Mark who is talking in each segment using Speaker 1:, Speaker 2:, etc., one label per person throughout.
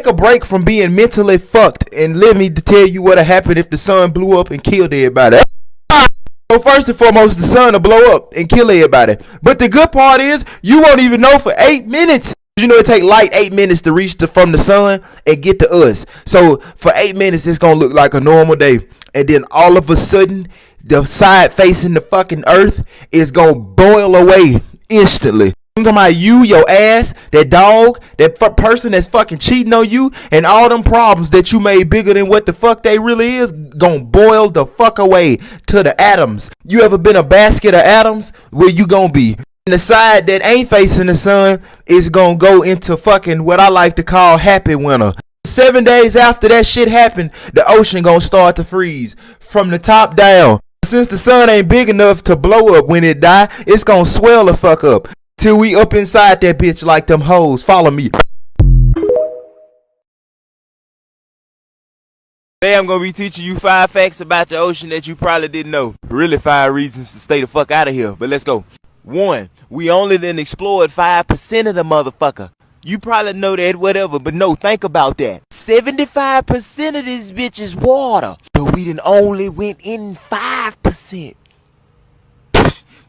Speaker 1: take a break from being mentally fucked and let me tell you what'll happen if the sun blew up and killed everybody. So first and foremost, the sun will blow up and kill everybody. But the good part is, you won't even know for 8 minutes. You know it take light 8 minutes to reach from the sun and get to us. So for 8 minutes, it's gonna look like a normal day. And then all of a sudden, the side facing the fucking earth is gonna boil away instantly. I'm talking about you, your ass, that dog, that person that's fucking cheating on you, and all them problems that you made bigger than what the fuck they really is, gonna boil the fuck away to the atoms. You ever been a basket of atoms? Where you gonna be? And the side that ain't facing the sun is gonna go into fucking what I like to call happy winter. 7 days after that shit happened, the ocean gonna start to freeze from the top down. Since the sun ain't big enough to blow up when it die, it's gonna swell the fuck up till we up inside that bitch like them hoes. Follow me. Today I'm gonna be teaching you 5 facts about the ocean that you probably didn't know. Really 5 reasons to stay the fuck out of here, but let's go. 1, we only done explored 5% of the motherfucker. You probably know that, whatever, but no, think about that. 75% of this bitch is water, but we done only went in 5%.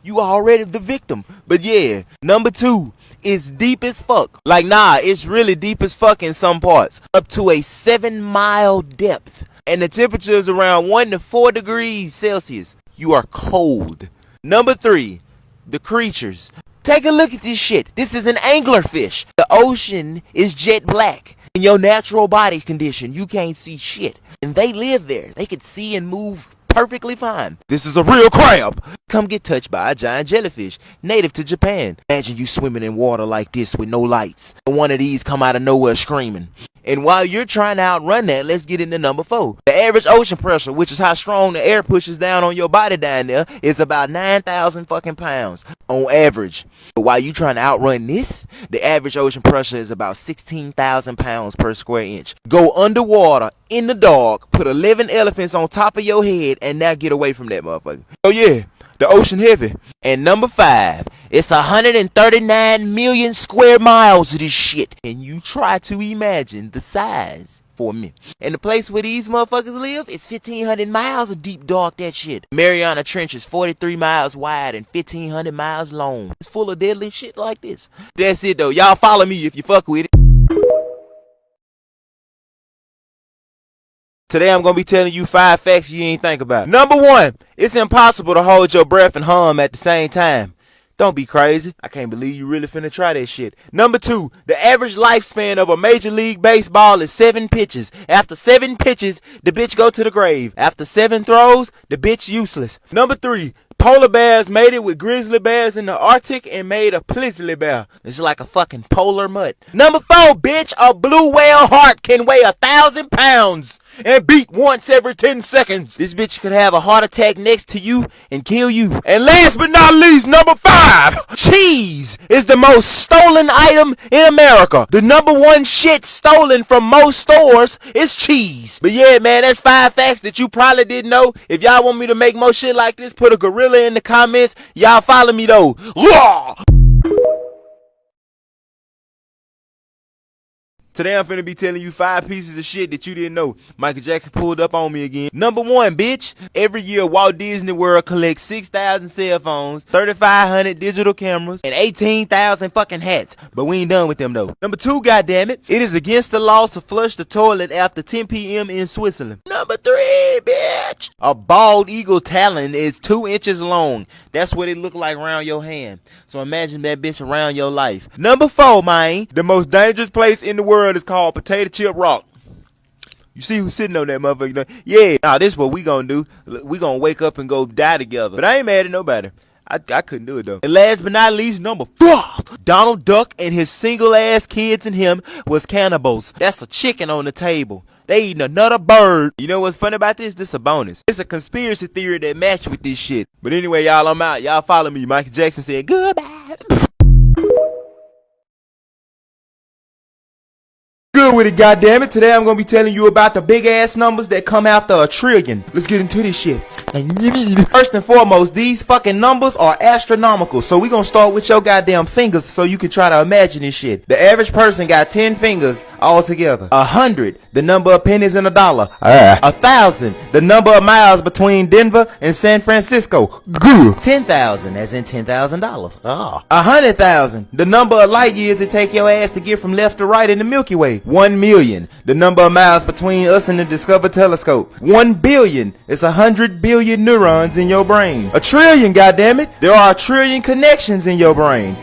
Speaker 1: You already the victim. But yeah, number 2, it's deep as fuck. Like, nah, it's really deep as fuck in some parts. Up to a 7-mile depth. And the temperature is around 1 to 4 degrees Celsius. You are cold. Number 3, the creatures. Take a look at this shit. This is an anglerfish. The ocean is jet black. In your natural body condition, you can't see shit. And they live there. They can see and move perfectly fine. This is a real crab. Come get touched by a giant jellyfish, native to Japan. Imagine you swimming in water like this with no lights. And one of these come out of nowhere screaming. And while you're trying to outrun that, let's get into number 4. The average ocean pressure, which is how strong the air pushes down on your body down there, is about 9,000 fucking pounds on average. But while you trying to outrun this, the average ocean pressure is about 16,000 pounds per square inch. Go underwater in the dark, put 11 elephants on top of your head, and now get away from that motherfucker. Oh yeah, the ocean heavy. And number 5, it's 139 million square miles of this shit. And you try to imagine the size for a minute. And the place where these motherfuckers live is 1,500 miles of deep dark, that shit. Mariana Trench is 43 miles wide and 1,500 miles long. It's full of deadly shit like this. That's it though. Y'all follow me if you fuck with it. Today I'm gonna be telling you 5 facts you ain't think about. Number 1, it's impossible to hold your breath and hum at the same time. Don't be crazy. I can't believe you really finna try that shit. Number 2, the average lifespan of a Major League Baseball is 7 pitches. After 7 pitches, the bitch go to the grave. After 7 throws, the bitch useless. Number 3, polar bears mated with grizzly bears in the Arctic and made a grizzly bear. It's like a fucking polar mutt. Number 4, bitch, a blue whale heart can weigh 1,000 pounds and beat once every 10 seconds. This bitch could have a heart attack next to you and kill you. And last but not least, number 5, cheese is the most stolen item in America. The number 1 shit stolen from most stores is cheese. But yeah, man, that's 5 facts that you probably didn't know. If y'all want me to make more shit like this, put a gorilla in the comments. Y'all follow me though. Today I'm finna be telling you 5 pieces of shit that you didn't know. Michael Jackson pulled up on me again. Number 1, bitch. Every year Walt Disney World collects 6,000 cell phones, 3,500 digital cameras, and 18,000 fucking hats. But we ain't done with them though. Number 2, goddammit. It is against the law to flush the toilet after 10 p.m. in Switzerland. Number 3, bitch. A bald eagle talon is 2 inches long. That's what it look like around your hand. So imagine that bitch around your life. Number 4, man. The most dangerous place in the world is called Potato Chip Rock. You see who's sitting on that motherfucker? Yeah, nah, this is what we gonna do. We gonna wake up and go die together. But I ain't mad at nobody. I couldn't do it though. And last but not least, number 4, Donald Duck and his single ass kids and him was cannibals. That's a chicken on the table. They eating another bird. You know what's funny about this? This a bonus. It's a conspiracy theory that match with this shit. But anyway, y'all, I'm out. Y'all follow me. Michael Jackson said goodbye. good with it, goddammit. Today I'm gonna be telling you about the big ass numbers that come after a trillion. Let's get into this shit. First and foremost, these fucking numbers are astronomical. So we gonna start with your goddamn fingers so you can try to imagine this shit. The average person got 10 fingers all together. 100, the number of pennies in a dollar. 1,000, the number of miles between Denver and San Francisco. 10,000, as in $10,000. 100,000, the number of light years it take your ass to get from left to right in the Milky Way. 1 million, the number of miles between us and the Discovery Telescope. 1 billion, it's 100 billion neurons in your brain. A trillion, goddammit, there are a trillion connections in your brain.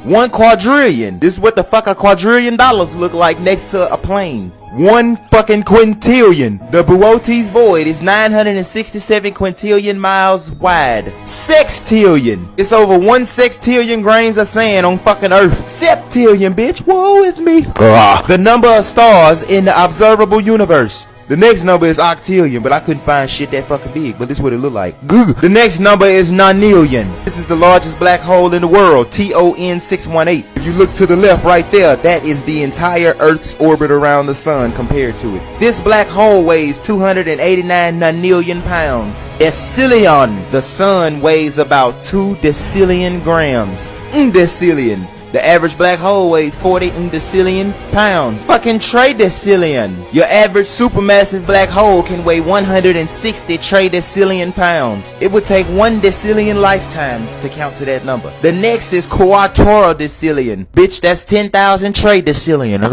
Speaker 1: 1 quadrillion, this is what the fuck a quadrillion dollars look like next to a plane. 1 fucking quintillion. The Boötes void is 967 quintillion miles wide. Sextillion. It's over 1 sextillion grains of sand on fucking Earth. Septillion, bitch. Woe is me. The number of stars in the observable universe. The next number is octillion, but I couldn't find shit that fucking big, but this is what it look like. The next number is nonillion. This is the largest black hole in the world, TON 618. If you look to the left right there, that is the entire Earth's orbit around the sun compared to it. This black hole weighs 289 nonillion pounds. Decillion. The sun weighs about 2 decillion grams. Decillion. The average black hole weighs 40 decillion pounds. Fucking tridecillion. Your average supermassive black hole can weigh 160 tridecillion pounds. It would take 1 decillion lifetimes to count to that number. The next is quatorocillion. Bitch, that's 10,000 tridecillion.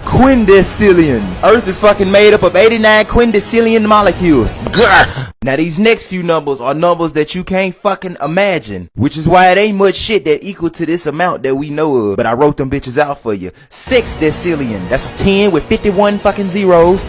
Speaker 1: Quindecillion. Earth is fucking made up of 89 quindecillion molecules. Now these next few numbers are numbers that you can't fucking imagine, which is why it ain't much shit that equal to this amount that we know of, but I wrote them bitches out for you. 6 decillion, that's a 10 with 51 fucking zeros.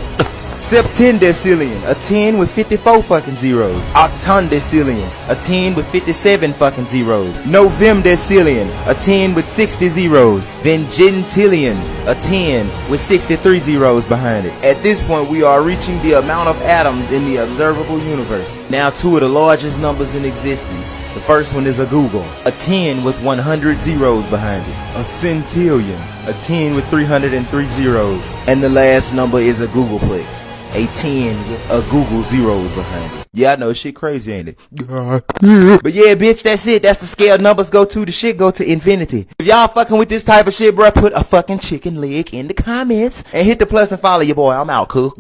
Speaker 1: Septendecillion, a 10 with 54 fucking zeros. Octondecillion, a 10 with 57 fucking zeros. Novemdecillion, a 10 with 60 zeros. Vingentillion, a 10 with 63 zeros behind it. At this point, we are reaching the amount of atoms in the observable universe. Now 2 of the largest numbers in existence. The first one is a Google, a 10 with 100 zeros behind it. A centillion, a 10 with 303 zeros. And the last number is a Googleplex, a 10 with a Google zeros behind it. Yeah, I know, shit crazy, ain't it? But yeah, bitch, that's it. That's the scale numbers go to. The shit go to infinity. If y'all fucking with this type of shit, bruh, put a fucking chicken leg in the comments. And hit the plus and follow your boy. I'm out, cool.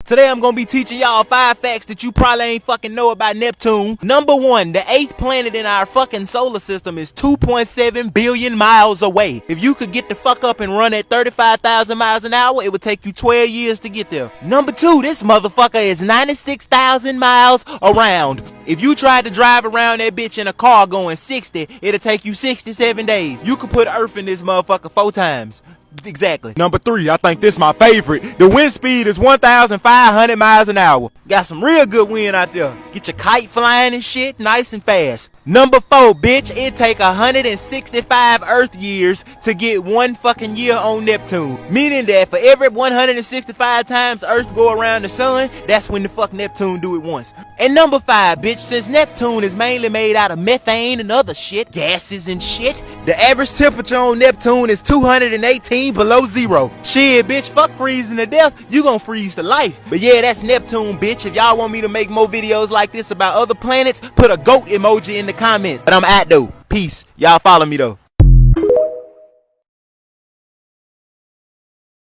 Speaker 1: Today I'm gonna be teaching y'all 5 facts that you probably ain't fucking know about Neptune. Number 1, the 8th planet in our fucking solar system is 2.7 billion miles away. If you could get the fuck up and run at 35,000 miles an hour, it would take you 12 years to get there. Number 2, this motherfucker is 96,000 miles around. If you tried to drive around that bitch in a car going 60, it'll take you 67 days. You could put Earth in this motherfucker 4 times. Exactly. Number 3, I think this my favorite. The wind speed is 1,500 miles an hour. Got some real good wind out there. Get your kite flying and shit nice and fast. Number 4, bitch, it take 165 Earth years to get 1 fucking year on Neptune. Meaning that for every 165 times Earth go around the sun, that's when the fuck Neptune do it once. And number 5, bitch, since Neptune is mainly made out of methane and other shit, gases and shit, the average temperature on Neptune is 218 below zero. Shit, bitch, fuck freezing to death, you gon' freeze to life. But yeah, that's Neptune, bitch. If y'all want me to make more videos like this about other planets, put a goat emoji in the comments. But I'm out though. Peace. Y'all follow me though.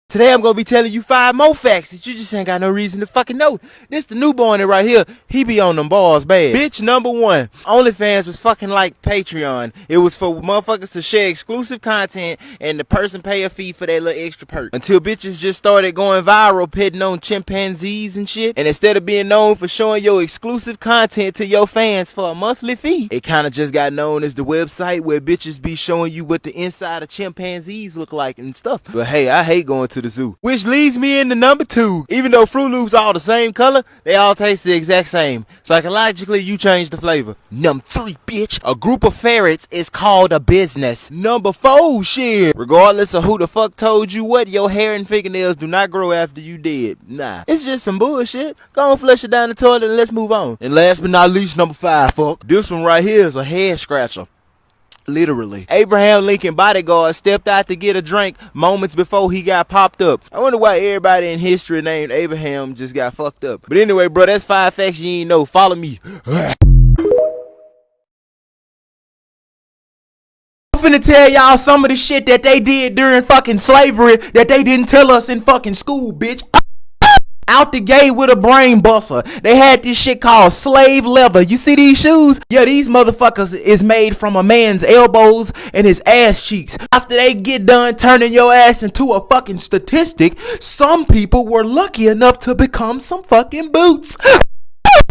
Speaker 1: Today I'm gonna be telling you 5 more facts that you just ain't got no reason to fucking know. This the newborn right here. He be on them balls bad. Bitch, number 1. OnlyFans was fucking like Patreon. It was for motherfuckers to share exclusive content and the person pay a fee for that little extra perk. Until bitches just started going viral petting on chimpanzees and shit. And instead of being known for showing your exclusive content to your fans for a monthly fee, it kinda just got known as the website where bitches be showing you what the inside of chimpanzees look like and stuff. But hey, I hate going to the zoo. Which leads me into number 2. Even though Fruit Loops all the same color, they all taste the exact same. Psychologically, you change the flavor. Number 3, bitch. A group of ferrets is called a business. Number 4, shit. Regardless of who the fuck told you what, your hair and fingernails do not grow after you dead. Nah. It's just some bullshit. Go on, flush it down the toilet and let's move on. And last but not least, number 5, fuck. This one right here is a head scratcher. Literally. Abraham Lincoln bodyguard stepped out to get a drink moments before he got popped up. I wonder why everybody in history named Abraham just got fucked up. But anyway, bro, that's 5 facts you ain't know. Follow me. I'm finna tell y'all some of the shit that they did during fucking slavery that they didn't tell us in fucking school, bitch. Out the gate with a brain buster. They had this shit called slave leather. You see these shoes? Yeah, these motherfuckers is made from a man's elbows and his ass cheeks. After they get done turning your ass into a fucking statistic, some people were lucky enough to become some fucking boots.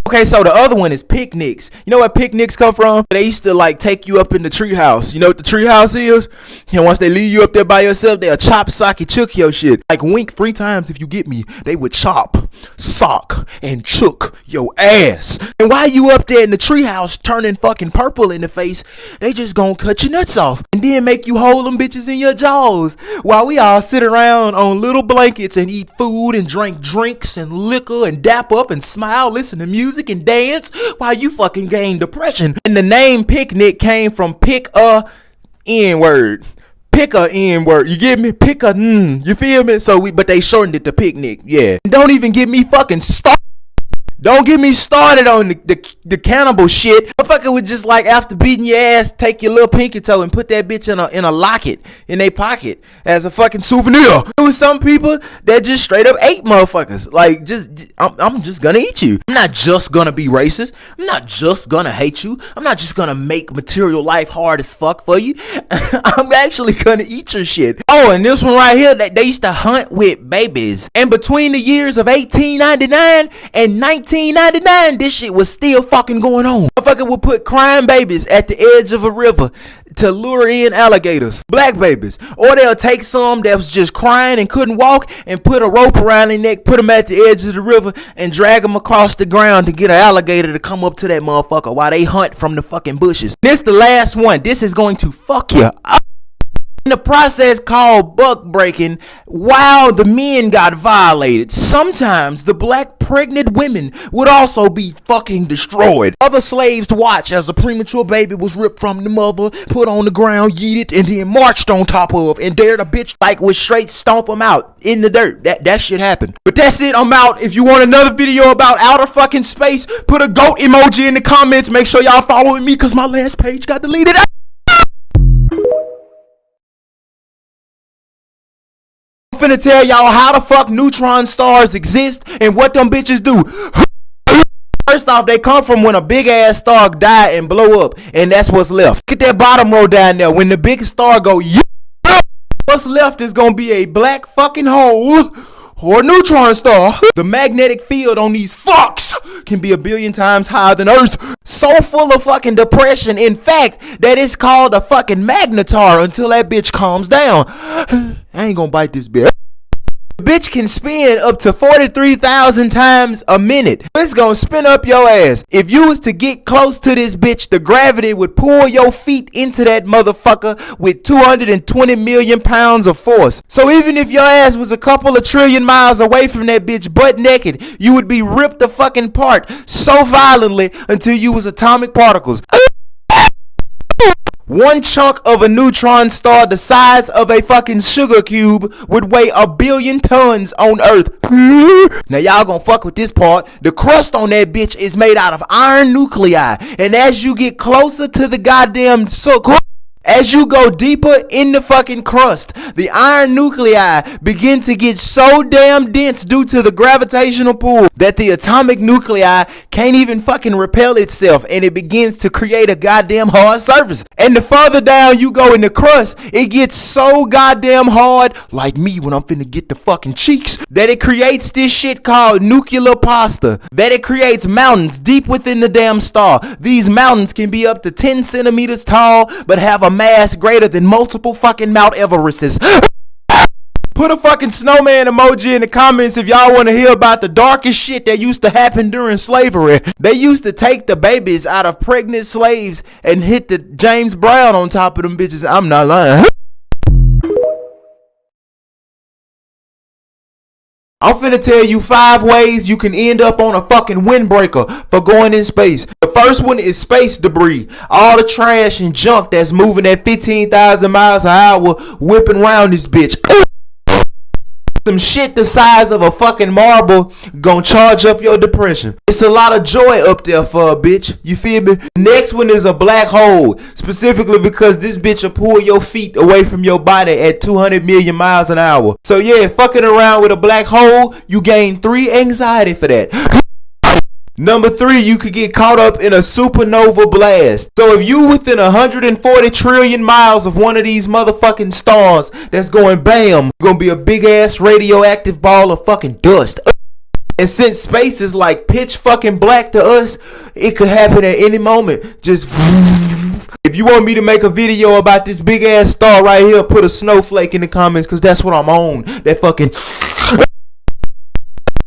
Speaker 1: Okay, so the other one is picnics. You know where picnics come from? They used to like take you up in the treehouse. You know what the treehouse is? And once they leave you up there by yourself, they'll chop, sock, and chook your shit. Like wink 3 times if you get me. They would chop, sock, and chook your ass. And while you up there in the treehouse turning fucking purple in the face, they just gonna cut your nuts off and then make you hold them bitches in your jaws while we all sit around on little blankets and eat food and drink drinks and liquor and dap up and smile, listen to music and dance while you fucking gain depression. And the name picnic came from pick a N-word. Pick a N-word. You get me? Pick a you feel me? But they shortened it to picnic. Yeah. Don't even get me fucking started. Don't get me started on the cannibal shit. Motherfucker would just like after beating your ass, take your little pinky toe and put that bitch in a locket in their pocket as a fucking souvenir. There was some people that just straight up ate motherfuckers. Like I'm just gonna eat you. I'm not just gonna be racist. I'm not just gonna hate you. I'm not just gonna make material life hard as fuck for you. I'm actually gonna eat your shit. Oh, and this one right here, they used to hunt with babies. And between the years of 1899 and 1999, this shit was still fucking going on. Motherfucker would put crying babies at the edge of a river to lure in alligators, black babies. Or they'll take some that was just crying and couldn't walk and put a rope around their neck, put them at the edge of the river and drag them across the ground to get an alligator to come up to that motherfucker while they hunt from the fucking bushes. This the last one. This is going to fuck you up. In the process called buck breaking, while the men got violated, sometimes the black pregnant women would also be fucking destroyed. Other slaves watch as a premature baby was ripped from the mother, put on the ground, yeeted, and then marched on top of, and dared a bitch like would straight stomp them out in the dirt. That shit happened. But that's it, I'm out. If you want another video about outer fucking space, put a goat emoji in the comments. Make sure y'all following me because my last page got deleted. I'm finna tell y'all how the fuck neutron stars exist and what them bitches do. First off, they come from when a big ass star die and blow up, and that's what's left. Look at that bottom row down there. When the big star go, what's left is gonna be a black fucking hole or a neutron star. The magnetic field on these fucks can be 1 billion times higher than Earth. So full of fucking depression, in fact, that it's called a fucking magnetar until that bitch calms down. I ain't gonna bite this bitch. The bitch can spin up to 43,000 times a minute. It's gonna spin up your ass. If you was to get close to this bitch, the gravity would pull your feet into that motherfucker with 220 million pounds of force. So even if your ass was a couple of trillion miles away from that bitch butt naked, you would be ripped the fucking apart so violently until you was atomic particles. One chunk of a neutron star the size of a fucking sugar cube would weigh 1 billion tons on Earth. Now y'all gonna fuck with this part. The crust on that bitch is made out of iron nuclei. And as you get closer to the goddamn as you go deeper in the fucking crust, the iron nuclei begin to get so damn dense due to the gravitational pull that the atomic nuclei can't even fucking repel itself, and it begins to create a goddamn hard surface. And the further down you go in the crust, it gets so goddamn hard, like me when I'm finna get the fucking cheeks, that it creates this shit called nuclear pasta, that it creates mountains deep within the damn star. These mountains can be up to 10 centimeters tall, but have a mass greater than multiple fucking Mount Everests. Put a fucking snowman emoji in the comments if y'all want to hear about the darkest shit that used to happen during slavery. They used to take the babies out of pregnant slaves and hit the James Brown on top of them bitches. I'm not lying. I'm finna tell you 5 ways you can end up on a fucking windbreaker for going in space. The
Speaker 2: first one is space debris. All the trash and junk that's moving at 15,000 miles an hour whipping around this bitch. Some shit the size of a fucking marble gonna charge up your depression. It's a lot of joy up there for a bitch. You feel me? Next one is a black hole. Specifically because this bitch will pull your feet away from your body at 200 million miles an hour. So yeah, fucking around with a black hole, you gain 3 anxiety for that. Number 3, you could get caught up in a supernova blast. So if you within 140 trillion miles of one of these motherfucking stars that's going bam, you're gonna be a big ass radioactive ball of fucking dust. And since space is like pitch fucking black to us, it could happen at any moment. Just if you want me to make a video about this big ass star right here, put a snowflake in the comments, cause that's what I'm on. That fucking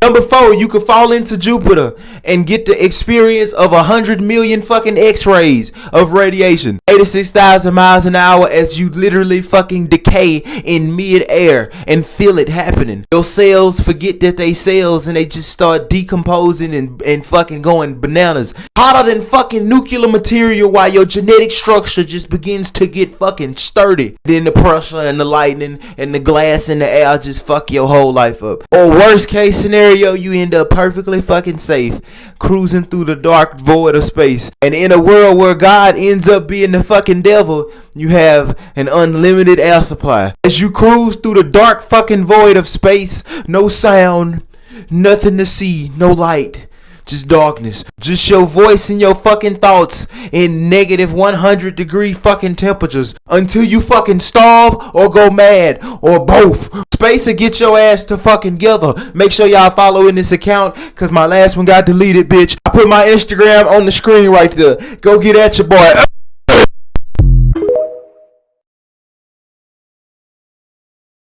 Speaker 2: Number 4, you could fall into Jupiter and get the experience of 100 million fucking x-rays of radiation. 86,000 miles an hour as you literally fucking decay in mid-air and feel it happening. Your cells forget that they cells and they just start decomposing and fucking going bananas. Hotter than fucking nuclear material while your genetic structure just begins to get fucking sturdy. Then the pressure and the lightning and the glass in the air just fuck your whole life up. Or worst case scenario, you end up perfectly fucking safe, cruising through the dark void of space. And in a world where God ends up being the fucking devil, you have an unlimited air supply. As you cruise through the dark fucking void of space, no sound, nothing to see, no light. Just darkness. Just your voice and your fucking thoughts in negative 100 degree fucking temperatures until you fucking starve or go mad or both. Space will get your ass to fucking together. Make sure y'all following this account cause my last one got deleted, bitch. I put my Instagram on the screen right there. Go get at your boy.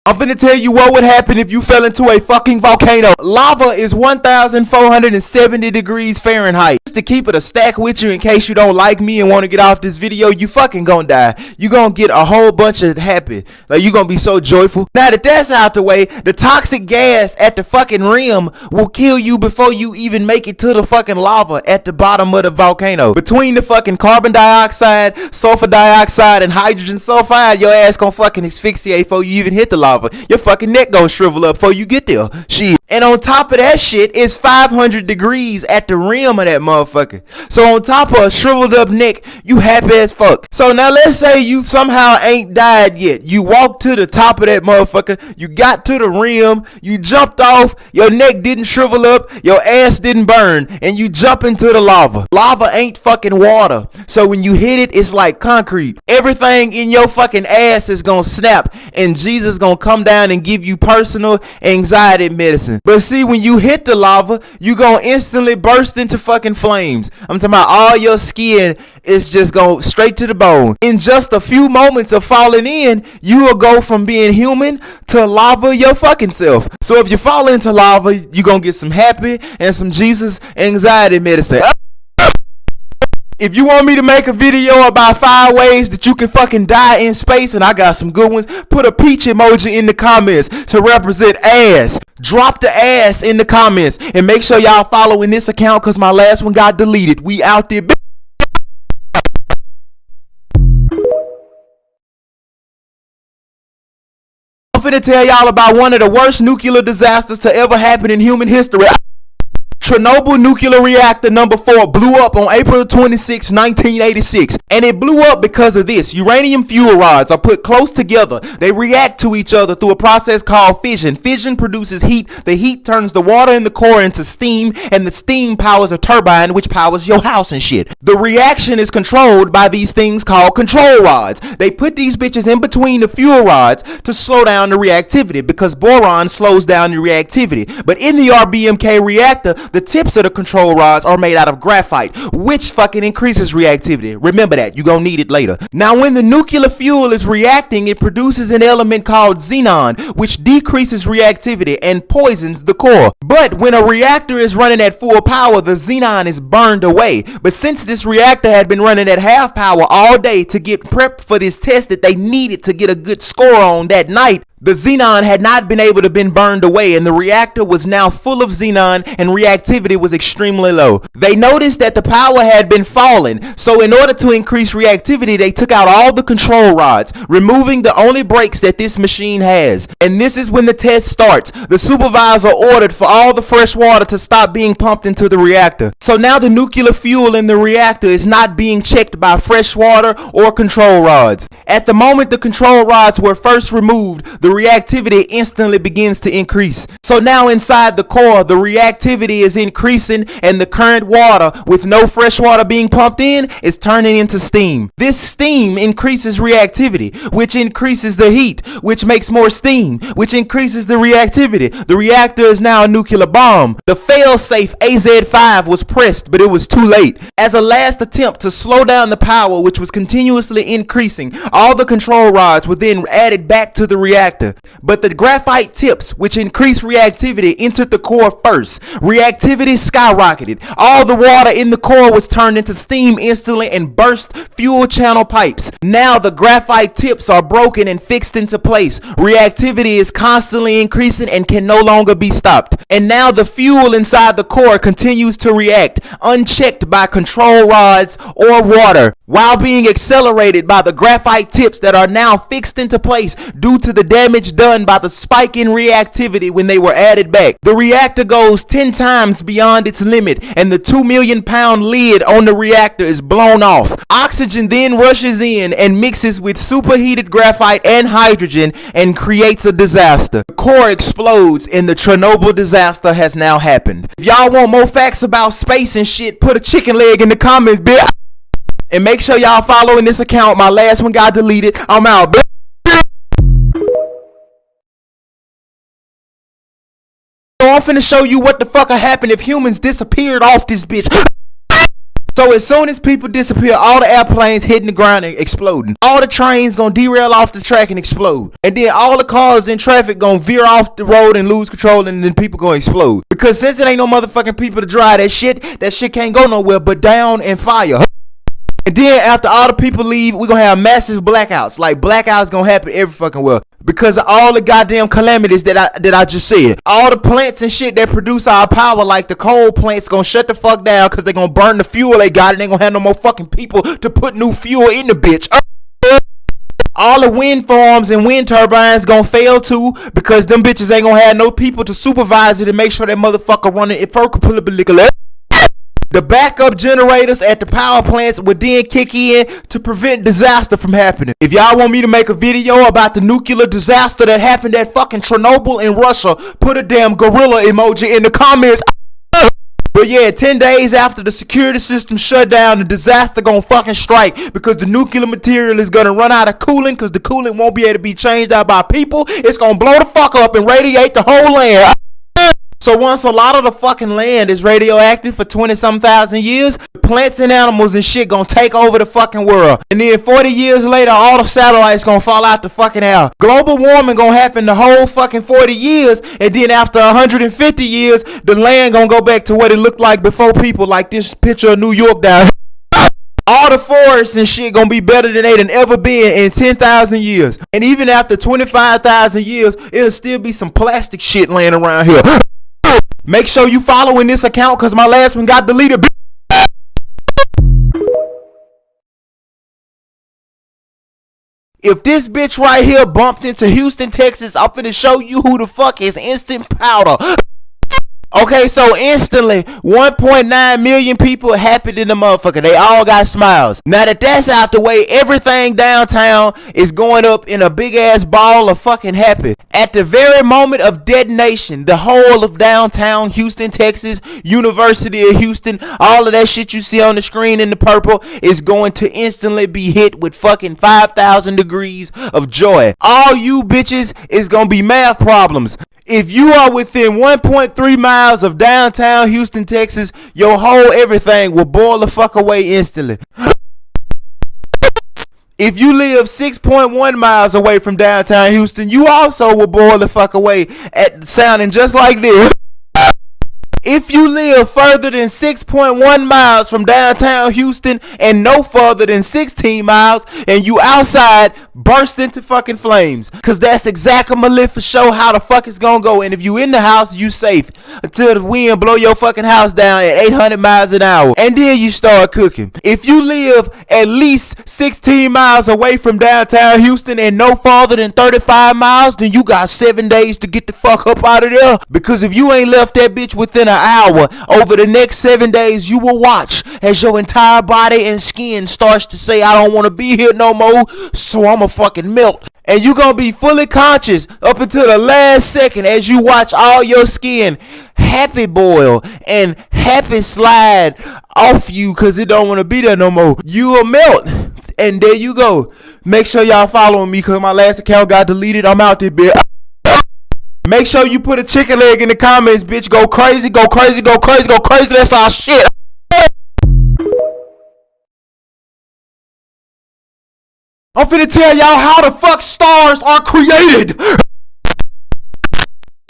Speaker 2: I'm finna tell you what would happen if you fell into a fucking volcano. Lava is 1,470 degrees Fahrenheit. Just to keep it a stack with you in case you don't like me and want to get off this video, you fucking gonna die. You gonna get a whole bunch of happy. Like you gonna be so joyful. Now that that's out the way, the toxic gas at the fucking rim will kill you before you even make it to the fucking lava at the bottom of the volcano. Between the fucking carbon dioxide, sulfur dioxide, and hydrogen sulfide, your ass gonna fucking asphyxiate before you even hit the lava. Your fucking neck gonna shrivel up before you get there. Shit. And on top of that shit, it's 500 degrees at the rim of that motherfucker. So on top of a shriveled up neck, you happy as fuck. So now let's say you somehow ain't died yet. You walked to the top of that motherfucker. You got to the rim. You jumped off. Your neck didn't shrivel up. Your ass didn't burn. And you jump into the lava. Lava ain't fucking water. So when you hit it, it's like concrete. Everything in your fucking ass is gonna snap. And Jesus gonna come down and give you personal anxiety medicine. But see, when you hit the lava, you gonna instantly burst into fucking flames. I'm talking about all your skin is just going straight to the bone. In just a few moments of falling in, you will go from being human to lava your fucking self. So if you fall into lava, you gonna get some happy and some Jesus anxiety medicine. If you want me to make a video about 5 ways that you can fucking die in space, and I got some good ones, put a peach emoji in the comments to represent ass. Drop the ass in the comments. And make sure y'all following this account because my last one got deleted. We out there. I'm finna tell y'all about one of the worst nuclear disasters to ever happen in human history. Chernobyl nuclear reactor number 4 blew up on April 26, 1986. And it blew up because of this. Uranium fuel rods are put close together. They react to each other through a process called fission. Fission produces heat. The heat turns the water in the core into steam. And the steam powers a turbine which powers your house and shit. The reaction is controlled by these things called control rods. They put these bitches in between the fuel rods to slow down the reactivity because boron slows down the reactivity. But in the RBMK reactor, the tips of the control rods are made out of graphite, which fucking increases reactivity. Remember that, you gonna need it later. Now when the nuclear fuel is reacting, it produces an element called xenon, which decreases reactivity and poisons the core. But when a reactor is running at full power, the xenon is burned away. But since this reactor had been running at half power all day to get prepped for this test that they needed to get a good score on that night, The xenon had not been able to been burned away, and the reactor was now full of xenon and reactivity was extremely low. They noticed that the power had been falling, so in order to increase reactivity, they took out all the control rods, removing the only brakes that this machine has. And this is when the test starts. The supervisor ordered for all the fresh water to stop being pumped into the reactor. So now the nuclear fuel in the reactor is not being checked by fresh water or control rods. At the moment the control rods were first removed, the reactivity instantly begins to increase. So now inside the core, the reactivity is increasing and the current water, with no fresh water being pumped in, is turning into steam. This steam increases reactivity, which increases the heat, which makes more steam, which increases the reactivity. The reactor is now a nuclear bomb. The fail-safe AZ-5 was pressed, but it was too late. As a last attempt to slow down the power, which was continuously increasing, all the control rods were then added back to the reactor. But the graphite tips, which increased reactivity, entered the core first. Reactivity skyrocketed. All the water in the core was turned into steam instantly and burst fuel channel pipes. Now the graphite tips are broken and fixed into place. Reactivity is constantly increasing and can no longer be stopped. And now the fuel inside the core continues to react, unchecked by control rods or water, while being accelerated by the graphite tips that are now fixed into place due to the damage done by the spike in reactivity when they were added back. The reactor goes 10 times beyond its limit and the 2 million pound lid on the reactor is blown off. Oxygen then rushes in and mixes with superheated graphite and hydrogen and creates a disaster. The core explodes and the Chernobyl disaster has now happened. If y'all want more facts about space and shit, put a chicken leg in the comments, bitch. And make sure y'all following this account. My last one got deleted. I'm out, bitch. So I'm finna show you what the fuck would happen if humans disappeared off this bitch. So as soon as people disappear, all the airplanes hitting the ground and exploding. All the trains gonna derail off the track and explode. And then all the cars in traffic gonna veer off the road and lose control, and then people gonna explode. Because since it ain't no motherfucking people to drive that shit can't go nowhere but down and fire. And then after all the people leave, we gonna have massive blackouts. Like blackouts gonna happen every fucking well. Because of all the goddamn calamities that I just said. All the plants and shit that produce our power, like the coal plants, gonna shut the fuck down because they gonna burn the fuel they got and they gonna have no more fucking people to put new fuel in the bitch. All the wind farms and wind turbines gonna fail too because them bitches ain't gonna have no people to supervise it and make sure that motherfucker running it for the backup generators at the power plants would then kick in to prevent disaster from happening. If y'all want me to make a video about the nuclear disaster that happened at fucking Chernobyl in Russia, put a damn gorilla emoji in the comments. But yeah, 10 days after the security system shut down, the disaster gonna fucking strike because the nuclear material is gonna run out of coolant because the coolant won't be able to be changed out by people. It's gonna blow the fuck up and radiate the whole land. So once a lot of the fucking land is radioactive for 20-some thousand years, plants and animals and shit gonna take over the fucking world. And then 40 years later, all the satellites gonna fall out the fucking air. Global warming gonna happen the whole fucking 40 years, and then after 150 years, the land gonna go back to what it looked like before people, like this picture of New York down here. All the forests and shit gonna be better than they done ever been in 10,000 years. And even after 25,000 years, it'll still be some plastic shit laying around here. Make sure you following this account because my last one got deleted. If this bitch right here bumped into Houston, Texas, I'm finna show you who the fuck is Instant Powder. Okay, so instantly 1.9 million people happy in the motherfucker. They all got smiles. Now that that's out the way, everything downtown is going up in a big ass ball of fucking happy. At the very moment of detonation, the whole of downtown Houston, Texas, University of Houston, all of that shit you see on the screen in the purple is going to instantly be hit with fucking 5,000 degrees of joy. All you bitches is gonna be math problems. If you are within 1.3 miles of downtown Houston, Texas, your whole everything will boil the fuck away instantly. If you live 6.1 miles away from downtown Houston, you also will boil the fuck away at sounding just like this. If you live further than 6.1 miles from downtown Houston and no further than 16 miles and you outside, burst into fucking flames. Cause that's exactly for show how the fuck it's gonna go. And if you in the house, you safe until the wind blow your fucking house down at 800 miles an hour. And then you start cooking. If you live at least 16 miles away from downtown Houston and no farther than 35 miles, then you got 7 days to get the fuck up out of there. Because if you ain't left that bitch within an hour, over the next 7 days, you will watch as your entire body and skin starts to say, I don't want to be here no more, so I'ma fucking melt. And you gonna be fully conscious up until the last second as you watch all your skin happy boil and happy slide off you because it don't want to be there no more. You will melt. And there you go. Make sure y'all following me because my last account got deleted. I'm out there, bitch. Make sure you put a chicken leg in the comments, bitch. Go crazy, go crazy, go crazy, go crazy. That's our shit. I'm finna tell y'all how the fuck stars are created.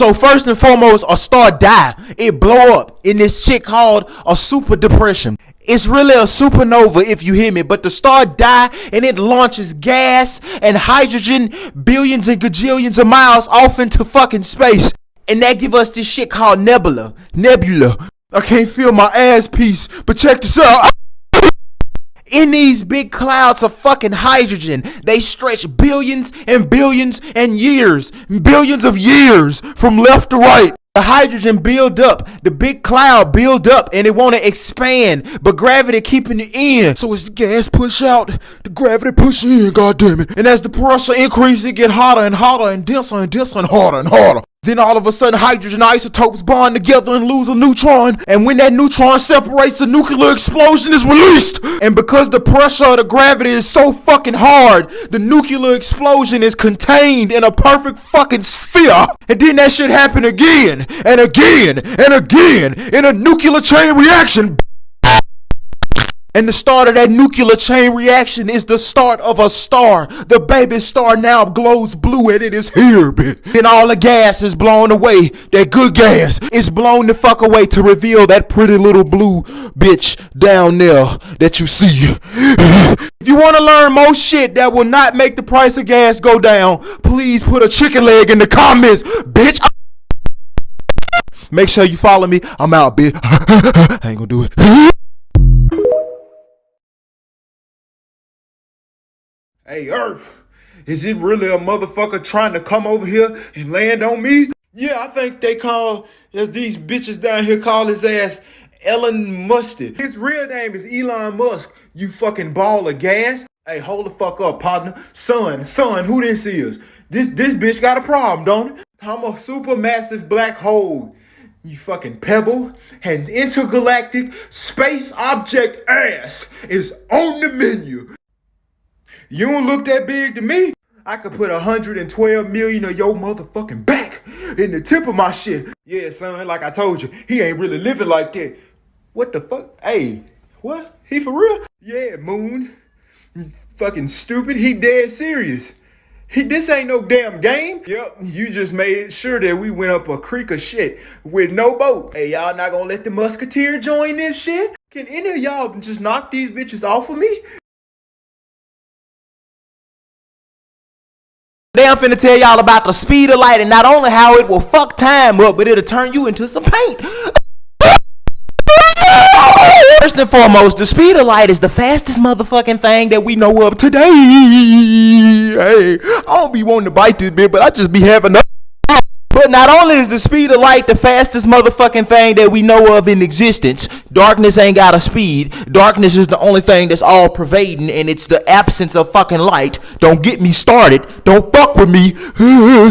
Speaker 2: So first and foremost, a star die. It blow up in this shit called a super depression. It's really a supernova if you hear me, but the star die and it launches gas and hydrogen billions and gajillions of miles off into fucking space. And that give us this shit called nebula. I can't feel my ass piece, but check this out. In these big clouds of fucking hydrogen, they stretch billions and billions and years, billions of years from left to right. The hydrogen build up, the big cloud build up, and it want to expand, but gravity keeping it in. So as the gas push out, the gravity push in, goddammit. And as the pressure increases, it get hotter and hotter and denser and denser and harder and harder. Then all of a sudden, hydrogen isotopes bond together and lose a neutron. And when that neutron separates, a nuclear explosion is released. And because the pressure of the gravity is so fucking hard, the nuclear explosion is contained in a perfect fucking sphere. And then that shit happen again and again and again in a nuclear chain reaction. And the start of that nuclear chain reaction is the start of a star. The baby star now glows blue and it is here, bitch. Then all the gas is blown away. That good gas is blown the fuck away to reveal that pretty little blue bitch down there that you see. If you want to learn more shit that will not make the price of gas go down, please put a chicken leg in the comments, bitch. Make sure you follow me. I'm out, bitch. I ain't gonna do it. Hey, Earth, is it really a motherfucker trying to come over here and land on me? Yeah, I think they call these bitches down here call his ass Elon Mustard. His real name is Elon Musk, you fucking ball of gas. Hey, hold the fuck up, partner. Son, who this is? This bitch got a problem, don't it? I'm a supermassive black hole, you fucking pebble, and intergalactic space object ass is on the menu. You don't look that big to me. I could put 112 million of your motherfucking back in the tip of my shit. Yeah, son, like I told you, he ain't really living like that. What the fuck? Hey, what? He for real? Yeah, Moon. You fucking stupid. He dead serious. This ain't no damn game. Yep, you just made sure that we went up a creek of shit with no boat. Hey, y'all not gonna let the Musketeer join this shit? Can any of y'all just knock these bitches off of me? Today I'm finna tell y'all about the speed of light and not only how it will fuck time up, but it'll turn you into some paint. First and foremost, the speed of light is the fastest motherfucking thing that we know of today. Hey, I don't be wanting to bite this bitch, but I just be having a... But not only is the speed of light the fastest motherfucking thing that we know of in existence, darkness ain't got a speed. Darkness is the only thing that's all pervading, and it's the absence of fucking light. Don't get me started. Don't fuck with me.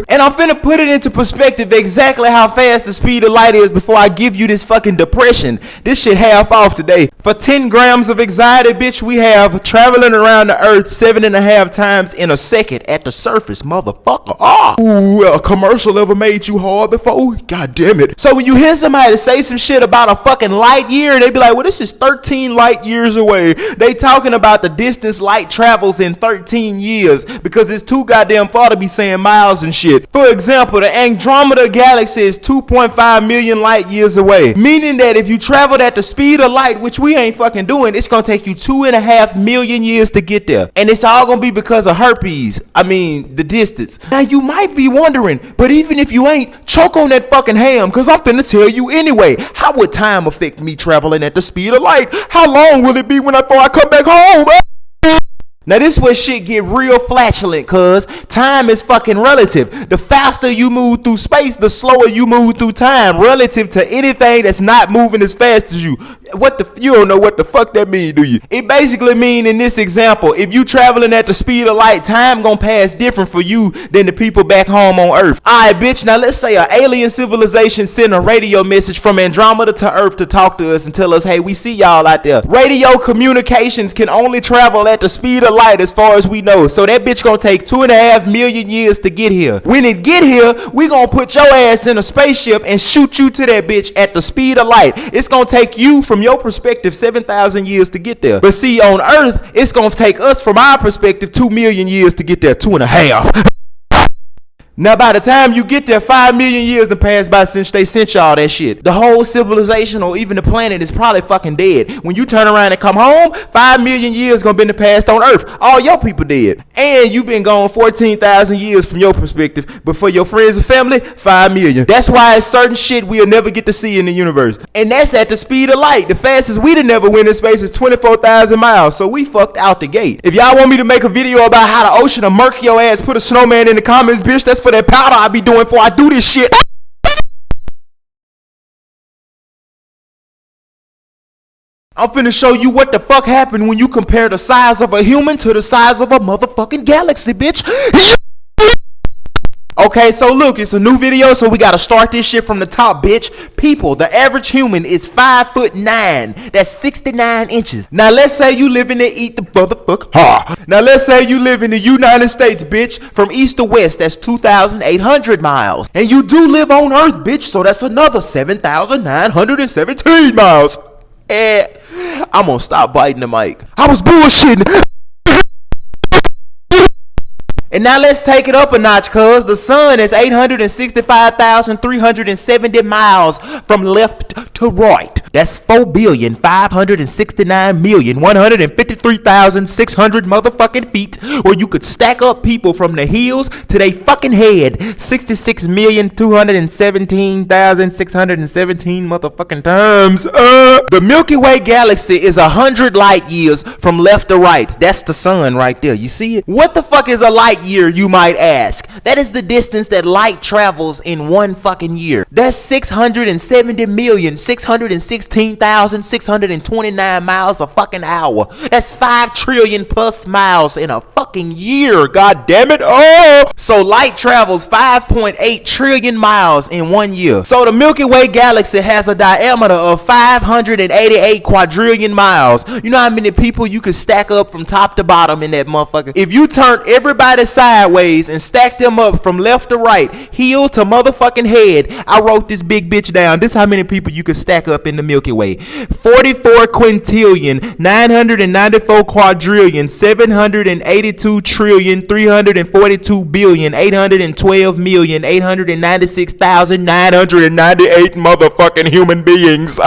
Speaker 2: And I'm finna put it into perspective exactly how fast the speed of light is before I give you this fucking depression. This shit half off today. For 10 grams of anxiety, bitch, we have traveling around the earth 7.5 times in a second at the surface, motherfucker. Ooh, a commercial ever made hit you hard before? God damn it. So when you hear somebody say some shit about a fucking light year, they be like, well, this is 13 light years away. They talking about the distance light travels in 13 years because it's too goddamn far to be saying miles and shit. For example, the Andromeda galaxy is 2.5 million light years away, meaning that if you traveled at the speed of light, which we ain't fucking doing, it's gonna take you 2.5 million years to get there. And it's all gonna be because of herpes. I mean, the distance. Now you might be wondering, but even if you ain't, choke on that fucking ham, cause I'm finna tell you anyway. How would time affect me traveling at the speed of light? How long will it be before I come back home? Now this where shit get real flatulent, cuz time is fucking relative. The faster you move through space, the slower you move through time, relative to anything that's not moving as fast as you. You don't know what the fuck that mean, do you? It basically mean in this example, if you traveling at the speed of light, time gonna pass different for you than the people back home on Earth. Alright, bitch, now let's say an alien civilization sent a radio message from Andromeda to Earth to talk to us and tell us, hey, we see y'all out there. Radio communications can only travel at the speed of light as far as we know, so that bitch gonna take 2.5 million years to get here. When it get here, we gonna put your ass in a spaceship and shoot you to that bitch at the speed of light. It's gonna take you, from your perspective, 7,000 years to get there. But see, on Earth, it's gonna take us, from our perspective, 2 million years to get there. 2.5. Now, by the time you get there, 5 million years to pass by since they sent y'all that shit. The whole civilization or even the planet is probably fucking dead. When you turn around and come home, 5 million years gonna been the past on Earth. All your people dead. And you been gone 14,000 years from your perspective. But for your friends and family, 5 million. That's why it's certain shit we'll never get to see in the universe. And that's at the speed of light. The fastest we'd have never went in space is 24,000 miles. So we fucked out the gate. If y'all want me to make a video about how the ocean will murk your ass, put a snowman in the comments, bitch. That's for that powder I be doing before I do this shit. I'm finna show you what the fuck happened when you compare the size of a human to the size of a motherfucking galaxy, bitch. Okay, so look, it's a new video, so we gotta start this shit from the top, bitch. People, the average human is 5'9". That's 69 inches. Now let's say you live in the Now let's say you live in the United States, bitch. From east to west, that's 2,800 miles. And you do live on Earth, bitch, so that's another 7,917 miles. I'm gonna stop biting the mic. I was bullshitting. And now let's take it up a notch, cuz the sun is 865,370 miles from left to right. That's 4,569,153,600 motherfucking feet, where you could stack up people from the heels to they fucking head. 66,217,617 motherfucking times. The Milky Way galaxy is 100 light years from left to right. That's the sun right there. You see it? What the fuck is a light year, you might ask? That is the distance that light travels in one fucking year. That's 670,616,629 miles a fucking hour. That's 5 trillion plus miles in a fucking year. God damn it. Oh! So light travels 5.8 trillion miles in 1 year. So the Milky Way galaxy has a diameter of 588 quadrillion miles. You know how many people you could stack up from top to bottom in that motherfucker? If you turn everybody sideways and stack them up from left to right, heel to motherfucking head, I wrote this big bitch down. This is how many people you could stack up in the Milky Way. 44 quintillion, 994 quadrillion, 782 trillion, 342 billion, 812 million, 896,998 motherfucking human beings.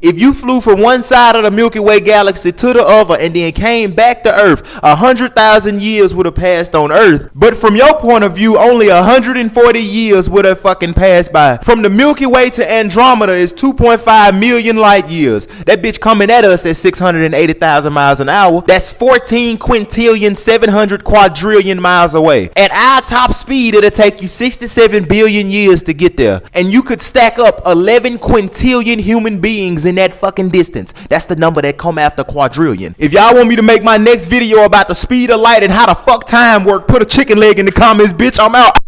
Speaker 2: If you flew from one side of the Milky Way galaxy to the other and then came back to Earth, 100,000 years would have passed on Earth. But from your point of view, only 140 years would have fucking passed by. From the Milky Way to Andromeda is 2.5 million light years. That bitch coming at us at 680,000 miles an hour. That's 14 quintillion, 700 quadrillion miles away. At our top speed, it'll take you 67 billion years to get there. And you could stack up 11 quintillion human beings in that fucking distance. That's the number that come after quadrillion. If y'all want me to make my next video about the speed of light and how the fuck time work, put a chicken leg in the comments, bitch. I'm out.